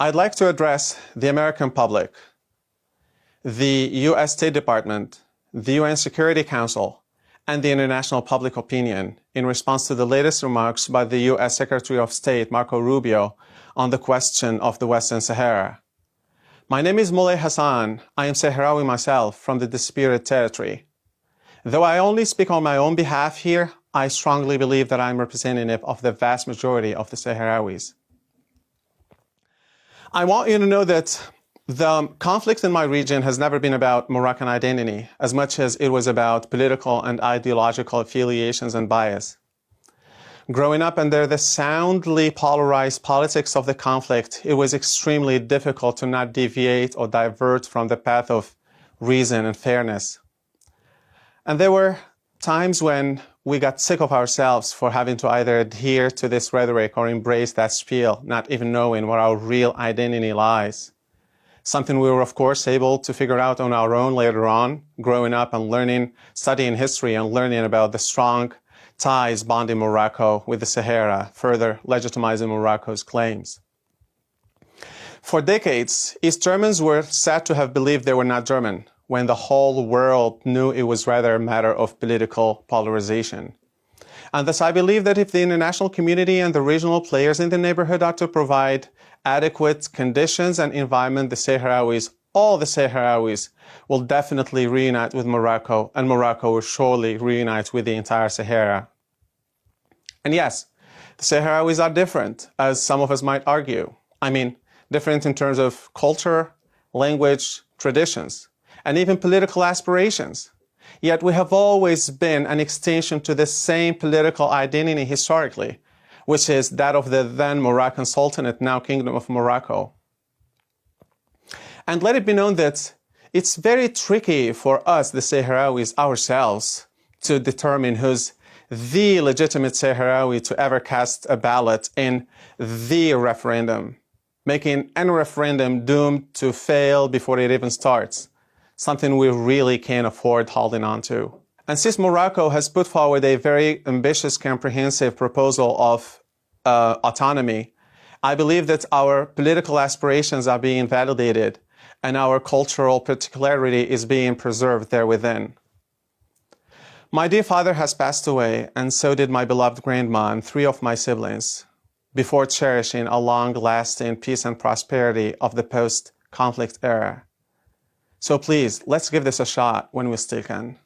I'd like to address the American public, the US State Department, the UN Security Council, and the international public opinion in response to the latest remarks by the US Secretary of State, Marco Rubio, on the question of the Western Sahara. My name is Moulay Hassan. I am Sahrawi myself from the disputed territory. Though I only speak on my own behalf here, I strongly believe that I am representative of the vast majority of the Sahrawis. I want you to know that the conflict in my region has never been about Moroccan identity as much as it was about political and ideological affiliations and bias. Growing up under the soundly polarized politics of the conflict, it was extremely difficult to not deviate or divert from the path of reason and fairness. And there were times when we got sick of ourselves for having to either adhere to this rhetoric or embrace that spiel, not even knowing where our real identity lies. Something we were, of course, able to figure out on our own later on, growing up and learning, studying history and learning about the strong ties bonding Morocco with the Sahara, further legitimizing Morocco's claims. For decades, East Germans were said to have believed they were not German, when the whole world knew it was rather a matter of political polarization. And thus I believe that if the international community and the regional players in the neighborhood are to provide adequate conditions and environment, the Sahrawis, all the Sahrawis, will definitely reunite with Morocco, and Morocco will surely reunite with the entire Sahara. And yes, the Sahrawis are different, as some of us might argue. I mean, different in terms of culture, language, traditions, and even political aspirations. Yet we have always been an extension to the same political identity historically, which is that of the then Moroccan Sultanate, now Kingdom of Morocco. And let it be known that it's very tricky for us, the Sahrawis ourselves, to determine who's the legitimate Sahrawi to ever cast a ballot in the referendum, making any referendum doomed to fail before it even starts, something we really can't afford holding on to. And since Morocco has put forward a very ambitious, comprehensive proposal of autonomy, I believe that our political aspirations are being validated and our cultural particularity is being preserved there within. My dear father has passed away, and so did my beloved grandma and 3 of my siblings, before cherishing a long-lasting peace and prosperity of the post-conflict era. So please, let's give this a shot when we still can.